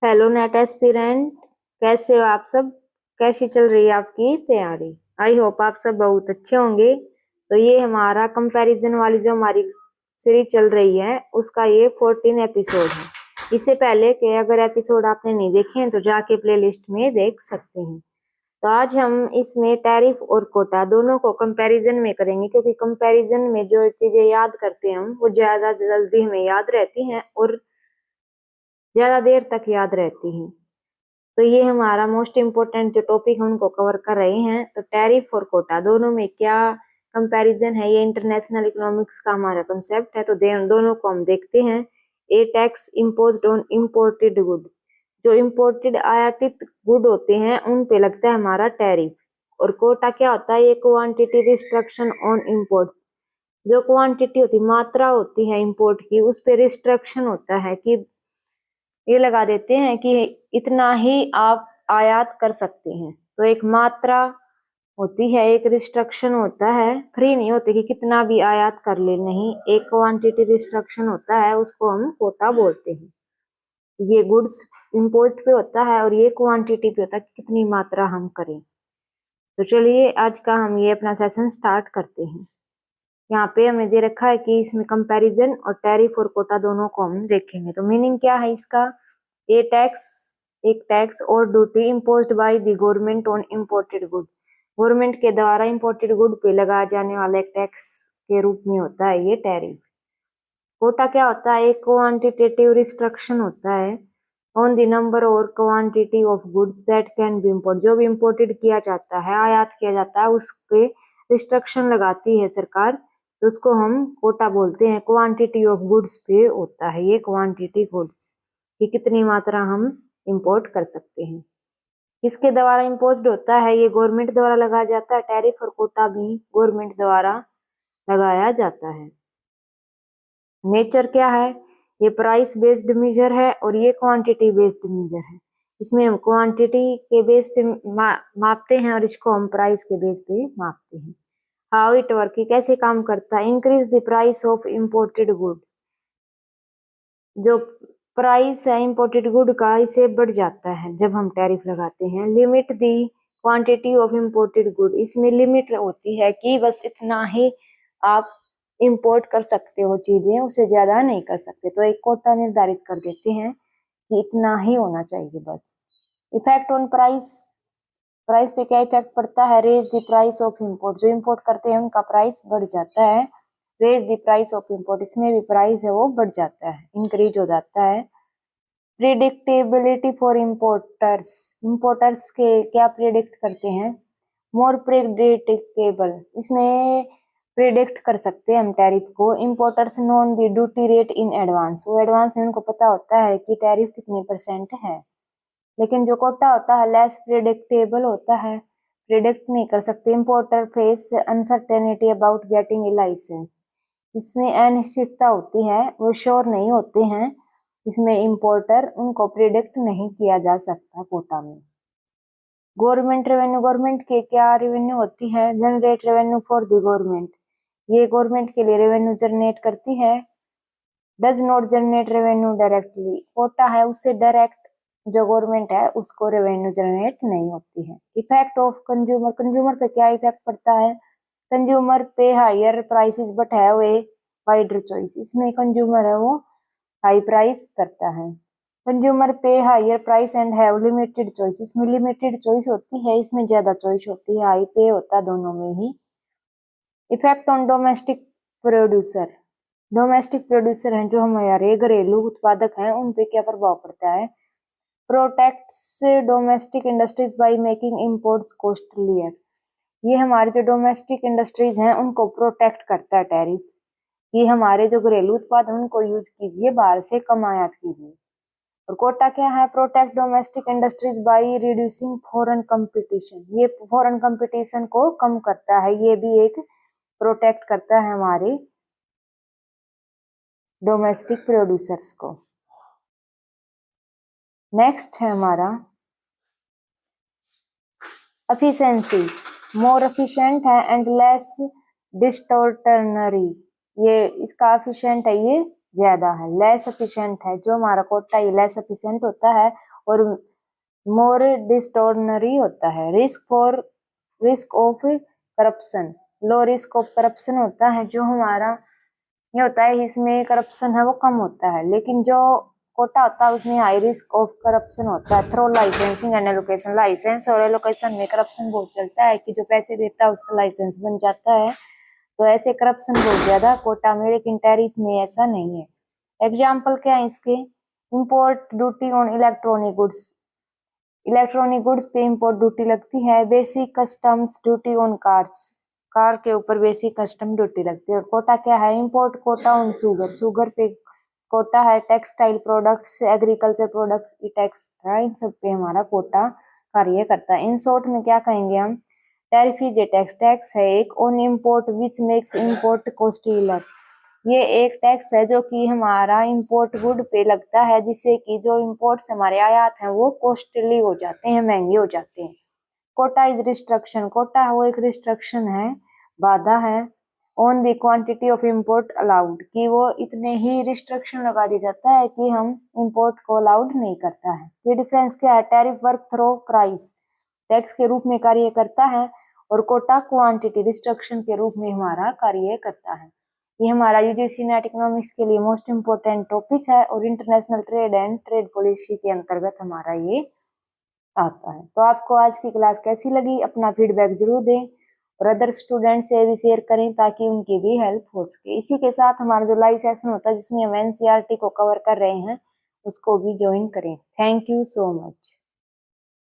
Hello net aspirant, कैसे हो आप सब। कैसी चल रही है आपकी तैयारी। आई होप आप सब बहुत अच्छे होंगे। तो ये हमारा कंपैरिजन वाली जो हमारी सीरीज चल रही है उसका ये 14 एपिसोड है। इससे पहले के अगर एपिसोड आपने नहीं देखे हैं तो जाके प्लेलिस्ट में देख सकते हैं। तो आज हम इसमें टैरिफ और कोटा दोनों को कंपैरिजन में करेंगे, क्योंकि कंपैरिजन में जो चीजें याद करते हैं हम वो ज्यादा जल्दी हमें याद रहती हैं और ज्यादा देर तक याद रहती हैं। तो ये हमारा मोस्ट इम्पोर्टेंट जो टॉपिक हम उनको कवर कर रहे हैं। तो टैरिफ और कोटा दोनों में क्या कंपैरिजन है, ये इंटरनेशनल इकोनॉमिक्स का हमारा कंसेप्ट है। तो दोनों को हम देखते हैं। A tax imposed on imported good, जो इम्पोर्टेड आयातित गुड होते हैं उन पे लगता है हमारा टैरिफ। और कोटा क्या होता है, ये क्वांटिटी रिस्ट्रिक्शन ऑन इम्पोर्ट्स, जो क्वांटिटी होती मात्रा होती है इम्पोर्ट की उस पे रिस्ट्रिक्शन होता है कि ये लगा देते हैं कि इतना ही आप आयात कर सकते हैं। तो एक मात्रा होती है, एक रिस्ट्रिक्शन होता है, फ्री नहीं होती कि कितना भी आयात कर ले, नहीं, एक क्वांटिटी रिस्ट्रिक्शन होता है, उसको हम कोटा बोलते हैं। ये गुड्स इम्पोज्ड पे होता है और ये क्वांटिटी पे होता है कि कितनी मात्रा हम करें। तो चलिए आज का हम ये अपना सेशन स्टार्ट करते हैं। यहाँ पे हमें दे रखा है कि इसमें कंपैरिजन और टैरिफ और कोटा दोनों को हम देखेंगे। तो मीनिंग क्या है इसका, ए टैक्स एक टैक्स और duty imposed by the government on imported good, government के द्वारा इम्पोर्टेड गुड पे लगाया जाने वाला एक टैक्स के रूप में होता है ये टैरिफ। कोटा क्या होता है, एक क्वांटिटेटिव रिस्ट्रिक्शन होता है ऑन द नंबर और quantity of goods that can be import, जो भी इम्पोर्टेड किया जाता है, आयात किया जाता है, उस पे रिस्ट्रिक्शन लगाती है सरकार, तो उसको हम कोटा बोलते हैं। क्वांटिटी ऑफ गुड्स पे होता है ये क्वांटिटी गुड्स कि कितनी मात्रा हम इंपोर्ट कर सकते हैं। किसके द्वारा इम्पोज्ड होता है, ये गवर्नमेंट द्वारा लगाया जाता है। टैरिफ और कोटा भी गवर्नमेंट द्वारा लगाया जाता है। नेचर क्या है, ये प्राइस बेस्ड मेजर है और ये क्वांटिटी बेस्ड मेजर है। इसमें हम क्वांटिटी के बेस पे मापते हैं और इसको हम प्राइस के बेस पे मापते हैं। हाउ इट वर्क, कैसे काम करता है, increase the price of imported good, जो प्राइस है इम्पोर्टेड गुड का इसे बढ़ जाता है जब हम टैरिफ लगाते हैं। Limit the quantity of imported good, इसमें लिमिट होती है कि बस इतना ही आप इंपोर्ट कर सकते हो चीजें, उससे ज्यादा नहीं कर सकते। तो एक कोटा निर्धारित कर देते हैं कि इतना ही होना चाहिए बस। इफेक्ट ऑन प्राइस, प्राइस पे क्या इफेक्ट पड़ता है, raise the price of import, जो इम्पोर्ट करते हैं उनका प्राइस बढ़ जाता है। Raise the price of import, इसमें भी प्राइस है वो बढ़ जाता है, इंक्रीज हो जाता है। प्रिडिक्टेबिलिटी फॉर इम्पोर्टर्स, इम्पोर्टर्स के क्या प्रिडिक्ट करते हैं, मोर प्रिडिक्टेबल, इसमें प्रिडिक्ट कर सकते हैं हम टैरिफ को। Importers known the duty rate in advance, वो एडवांस में उनको पता होता है कि टैरिफ कितने % है। लेकिन जो कोटा होता है लेस प्रिडिक्टेबल होता है, प्रिडिक्ट नहीं कर सकते। Importer face uncertainty about getting a licence, इसमें अनिश्चितता होती है, वो श्योर नहीं होते हैं। इसमें इम्पोर्टर उनको प्रिडिक्ट नहीं किया जा सकता कोटा में। गवर्नमेंट रेवेन्यू, गवर्नमेंट के क्या रेवेन्यू होती है, generate revenue for the government, ये गवर्नमेंट के लिए रेवेन्यू जनरेट करती है। Does not generate revenue directly, quota है उससे डायरेक्ट जो गवर्नमेंट है उसको रेवेन्यू जनरेट नहीं होती है। इफेक्ट ऑफ कंज्यूमर, कंज्यूमर पे क्या इफेक्ट पड़ता है, consumer pay higher prices but have a wider choice, इसमें कंज्यूमर है वो हाई प्राइस करता है। Consumer pay higher price and have limited choice, इसमें लिमिटेड चॉइस होती है, इसमें ज्यादा चॉइस होती है, हाई पे होता है दोनों में ही। Effect on domestic producer, domestic producer हैं जो हमारे घरेलू उत्पादक हैं उन पे क्या प्रभाव पड़ता है। Protects domestic industries by making imports costlier, ये हमारे जो डोमेस्टिक इंडस्ट्रीज हैं उनको प्रोटेक्ट करता है टैरिफ, ये हमारे जो घरेलू उत्पाद हैं उनको यूज कीजिए, बाहर से कम आयात कीजिए। और कोटा क्या है, protect domestic industries by reducing foreign competition, ये फॉरेन कंपटीशन को कम करता है, ये भी एक प्रोटेक्ट करता है हमारे डोमेस्टिक प्रोड्यूसर्स को। नेक्स्ट है हमारा एफिशिएंसी, मोर एफिशिएंट है एंड लेस डिस्टॉर्टनरी, ये इसका एफिशिएंट है ये ज्यादा है, लेस एफिशिएंट है जो हमारा कोटा ये लेस एफिशिएंट होता है और मोर डिस्टॉर्नरी होता है। Risk of corruption, low risk of corruption होता है जो हमारा ये होता है, इसमें करप्शन है वो कम होता है। लेकिन जो कोटा होता है उसमें हाई रिस्क ऑफ करप्शन होता है। Through licensing and allocation, license और एलोकेशन में करप्शन बहुत चलता है कि जो पैसे देता है उसका लाइसेंस बन जाता है, तो ऐसे करप्शन बहुत ज्यादा कोटा में। लेकिन टैरिफ में ऐसा नहीं है। एग्जाम्पल क्या है इसके, import duty on electronic goods, electronic goods पे इम्पोर्ट ड्यूटी लगती है। Basic customs duty on cars, car के ऊपर बेसिक कस्टम ड्यूटी लगती है। और कोटा क्या है, import quota on sugar, sugar पे कोटा है। टेक्सटाइल प्रोडक्ट्स, एग्रीकल्चर प्रोडक्ट्स की टैक्स है, इन सब पे हमारा कोटा कार्य करता है। इन शॉर्ट में क्या कहेंगे हम, tariff is a tax, tax है एक on import which makes import costlier, ये एक टैक्स है जो कि हमारा इम्पोर्ट गुड पे लगता है, जिससे कि जो इम्पोर्ट्स हमारे आयात हैं वो कॉस्टली हो जाते हैं, महंगे हो जाते हैं। कोटा इज रिस्ट्रक्शन, कोटा वो एक रिस्ट्रक्शन है, बाधा है। On the quantity of import allowed, कि वो इतने ही रिस्ट्रक्शन लगा दिया जाता है कि हम इम्पोर्ट को अलाउड नहीं करता है। ये डिफरेंस क्या है, tariff work through price, tax के रूप में कार्य करता है, और कोटा क्वांटिटी रिस्ट्रक्शन के रूप में हमारा कार्य करता है। ये हमारा यूजीसी नेट इकोनॉमिक्स के लिए मोस्ट इम्पोर्टेंट टॉपिक है, और international trade and trade policy के अंतर्गत हमारा ये आता है। तो आपको आज की क्लास कैसी लगी, अपना फीडबैक जरूर दें, और अदर स्टूडेंट से भी शेयर करें ताकि उनकी भी हेल्प हो सके। इसी के साथ हमारा जो लाइव सेशन होता है जिसमें हम एनसीईआरटी को कवर कर रहे हैं, उसको भी ज्वाइन करें। Thank you so much.